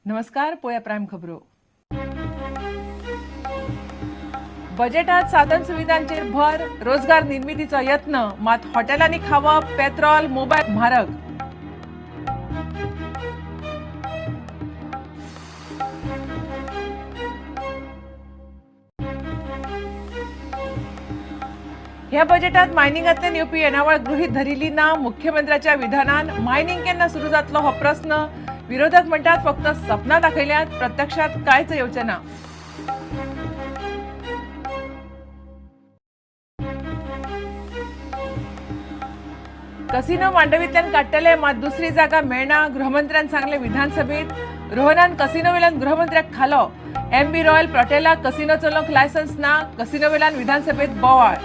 नमस्कार, पोया प्राईम खबरो. बजेटात साधन सुविधांचेर भर, रोजगार निर्मितीचो यत्न, मात हॉटेलांनी खावप, पेट्रोल, मोबायल म्हारग. ह्या बजेटात मायनिंगांतल्यान येवपी येणावळ गृहीत धरिल्ली ना. मुख्यमंत्र्याच्या विधानान मायनिंग केन्ना सुरू जातलो हो प्रस्न. विरोधक म्हणटात फक्त सपनां दाखयल्यात, प्रत्यक्षात कांयच येवचें ना. कसिनो मांडवींतल्यान काडटले, मात दुसरी जागा मेळना. गृहमंत्र्यान सांगले विधानसभेत. रोहनान कसिनो वेल्यान गृहमंत्र्याक खालो. MB रॉयल प्रोटेलाक कसिनो चलोवंक लायसन्स ना. कसिनो वेल्यान विधानसभेत बोवाळ.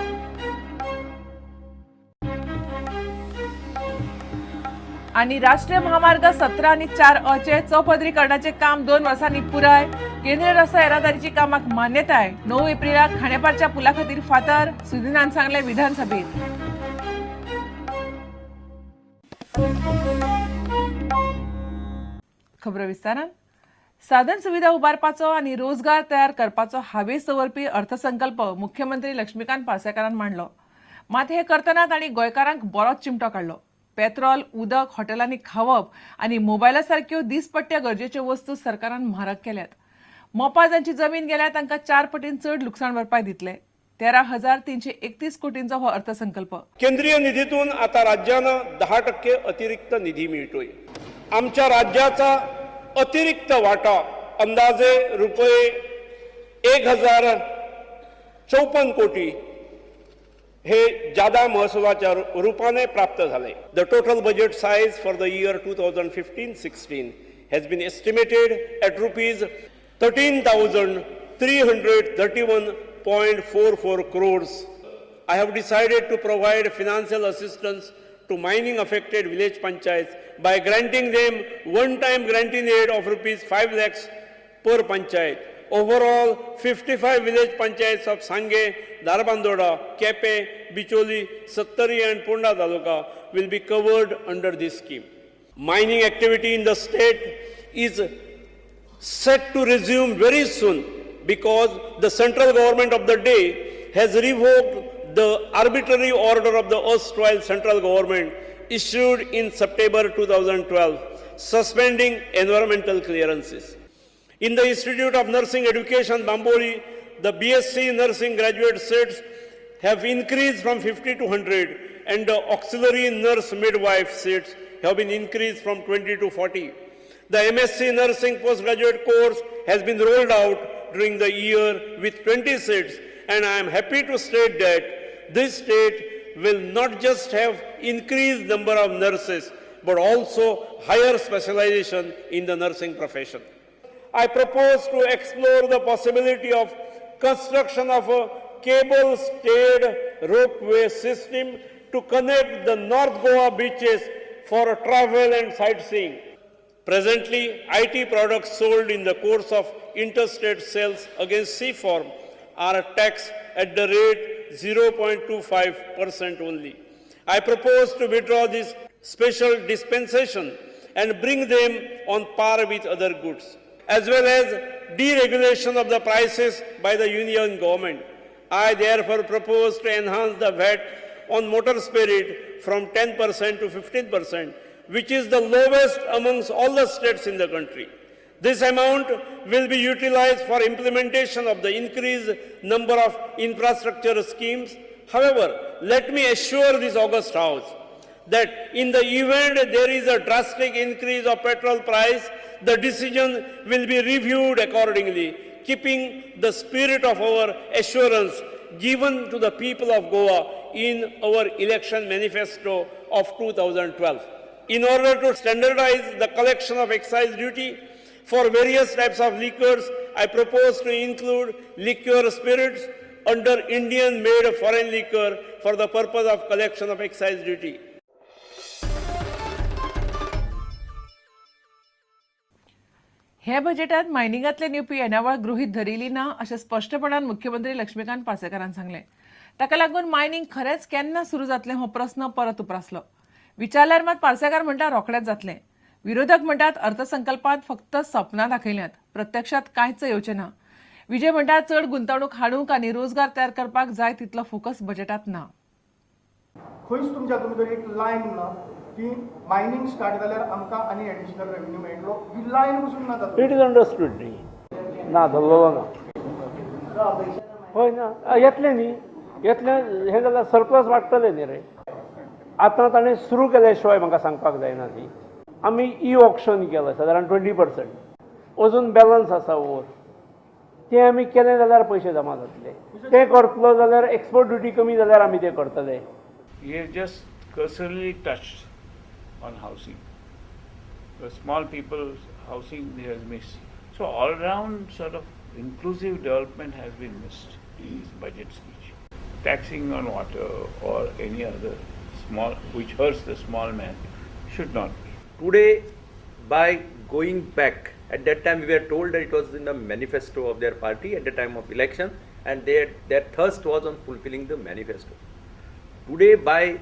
आणि राष्ट्रीय महामार्ग 17 आणि 4A चे चौपदरीकरणाचे काम 2 वर्सांनी पुराय. केंद्रीय रस्तो येरादारीची कामाक मान्यताय. 9 एप्रिलाक खांडेपारच्या पुला खातीर फातर. सुदिनान सांगले विधानसभेत. खबर विस्तारान. साधन सुविधा उबारपाचो आणि रोजगार तयार करपाचो हावेस दवरपी अर्थसंकल्प मुख्यमंत्री लक्ष्मीकांत पार्सेकारान मांडलो. मात हे करतना तांणी गोंयकारांक बरोच चिमटो काडलो. पेट्रोल, उदक, हॉटेलांनी खावप आणि मोबायला सारक्यो दिसपट्ट्या गरजेच्यो वस्तू सरकारान म्हारग केल्यात. मोपा जांची जमीन गेल्या तांकां 4 पटीन चड लुकसाण भरपाय दितले. 13,331 कोटींचो हो अर्थसंकल्प. केंद्रीय निधीतून आता राज्यानं 10% अतिरिक्त निधी मिळतोय. आमच्या राज्याचा अतिरिक्त वाटा अंदाजे रुपये 1,054 कोटी हे जादा महसुलाच्या रूपाने प्राप्त झाले. The total budget size for the year 2015-16 has been estimated at rupees 13,331.44 crores. I have decided to provide financial assistance to mining affected village panchayats by granting them one-time granting aid of rupees 5 lakhs per panchayat. Overall, 55 village panchayats of Sange, Darbandoda, Kepe, Bicholi, Sattari and Ponda Taluka will be covered under this scheme. Mining activity in the state is set to resume very soon because the central government of the day has revoked the arbitrary order of the erstwhile central government issued in September 2012 suspending environmental clearances. In the Institute of Nursing Education, Bamboli, the BSc Nursing graduate seats have increased from 50 to 100 and the auxiliary nurse midwife seats have been increased from 20 to 40. The MSc Nursing postgraduate course has been rolled out during the year with 20 seats, and I am happy to state that this state will not just have increased number of nurses but also higher specialization in the nursing profession. I propose to explore the possibility of construction of a cable-stayed ropeway system to connect the North Goa beaches for travel and sightseeing. Presently, IT products sold in the course of interstate sales against sea farm are taxed at the rate 0.25% only. I propose to withdraw this special dispensation and bring them on par with other goods, as well as deregulation of the prices by the union government. I therefore propose to enhance the VAT on motor spirit from 10% to 15%, which is the lowest amongst all the states in the country. This amount will be utilized for implementation of the increased number of infrastructure schemes. However, let me assure this august House that in the event there is a drastic increase of petrol price, the decision will be reviewed accordingly, keeping the spirit of our assurance given to the people of Goa in our election manifesto of 2012. In order to standardize the collection of excise duty for various types of liquors, I propose to include liquor spirits under Indian-made foreign liquor for the purpose of collection of excise duty. हे बजेटात मायनिंगांतल्यान येवपी येणावळ गृहीत धरिल्ली ना अशें स्पश्टपणान मुख्यमंत्री लक्ष्मीकांत पार्सेकारान सांगलें. ताका लागून मायनिंग खरेंच केन्ना सुरू जातलें हो प्रस्न परत उप्रासलो. विचारल्यार मात पार्सेकार म्हणटा रोखडेंच जातलें. विरोधक म्हणतात अर्थसंकल्पात फक्त सपना दाखयल्यात, प्रत्यक्षात कांयच योजना. विजय म्हणतात चड गुंतवणूक हाडूंक आनी रोजगार तयार करपाक जाय तितलो फोकस बजेटात ना. खंयच तुमच्या भितर एक लायन ना की मायनिंग स्टार्ट जाल्यार आमकां आनी एडिशनल रेव्हेन्यू मेळटलो, ही लायन पसून ना जाता. इट इज अंडरस्टूड न्ही ना धरलेलो ना होय ना येतले न्ही येतले हे जाल्यार सरप्लस वाडटले न्ही रे. आतां ताणें सुरू केल्या शिवाय म्हाका सांगपाक जायना ती. आमी ई ऑक्शन केलं सादारण 20%. अजून बॅलन्स आसा ओर तें आमी केलें जाल्यार पयशे जमा जातले. तें करतलो जाल्यार एक्सपोर्ट ड्युटी कमी जाल्यार आमी तें करतले. He has just cursorily touched on housing. The small people's housing he has missed. So all round sort of inclusive development has been missed in his budget speech. Taxing on water or any other small, which hurts the small man, should not be. Today, by going back, at that time we were told that it was in the manifesto of their party at the time of election, and their thirst was on fulfilling the manifesto. Today, by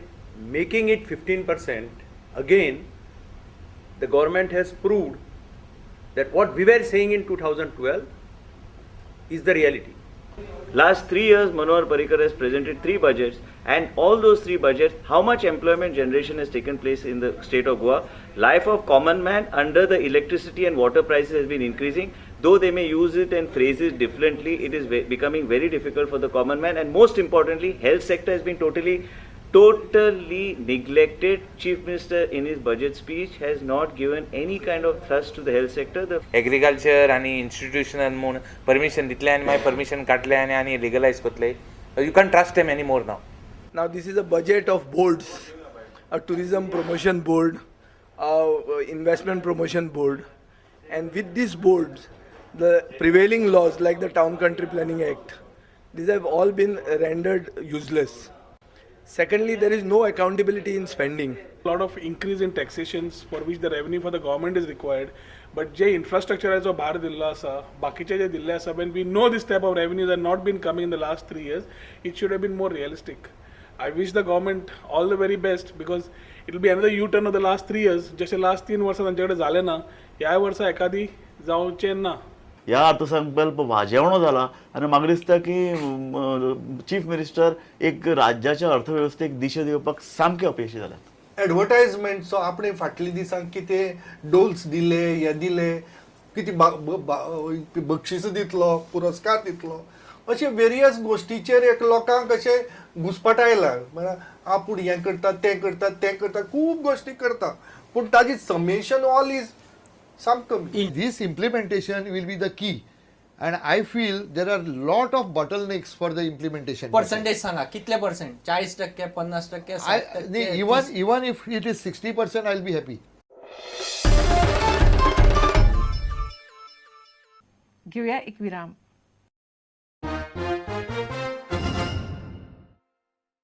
making it 15%, again, the government has proved that what we were saying in 2012 is the reality. Last 3 years, Manohar Parrikar has presented 3 budgets, and all those 3 budgets, how much employment generation has taken place in the state of Goa? Life of common man under the electricity and water prices has been increasing. Though they may use it and phrase it differently, it is becoming very difficult for the common man. And most importantly, health sector has been totally neglected. Chief Minister in his budget speech has not given any kind of thrust to the health sector. The agriculture आणि institutional म्हणून permission दितले आनी मागीर permission काडले आनी legalise करतले. You can trust them any more now. Now this is a budget of boards, a tourism promotion board, a investment promotion board, and with these boards, the prevailing laws like the Town Country Planning Act, these have all been rendered useless. Secondly, there is no accountability in spending. A lot of increase in taxations for which the revenue for the government is required, but J infrastructure आहे जो भार दिल्लो आसा, बाकीचे जे दिल्ले आसा, when we know this type of revenues have not been coming in the last 3 years, it should have been more realistic. I wish the government all the very best, because it will be another U-turn of the last 3 years. जसे last 3 वर्सां तांच्याकडे झाले ना, ह्या वर्सा एखादी जावचे ना. ह्या अर्थसंकल्प वाजेवणो जाला आनी म्हाका दिसता की चीफ मिनिस्टर एक राज्याच्या अर्थवेवस्थेक दिशा दिवपाक सामके अपयशी जाल्यात. एडवर्टायजमेंटचो आपणे फाटल्या दिसांक कितें डोल्स दिले हे दिले कितें बक्षीस दितलो पुरस्कार दितलो अशे वेरियस गोश्टीचेर एक लोकांक अशें घुसपटायला. म्हळ्यार आपूण हें करता तें करता तें करता खूब गोश्टी करता पूण ताजी समेशन ऑल इज सामको. This implementation will be the key, and I feel there are lot of bottlenecks for the implementation. Percentage सांगा कितले percent? 40%, 50%, 60%? Even if it is 60%, I'll be happy. घेऊया एक विराम.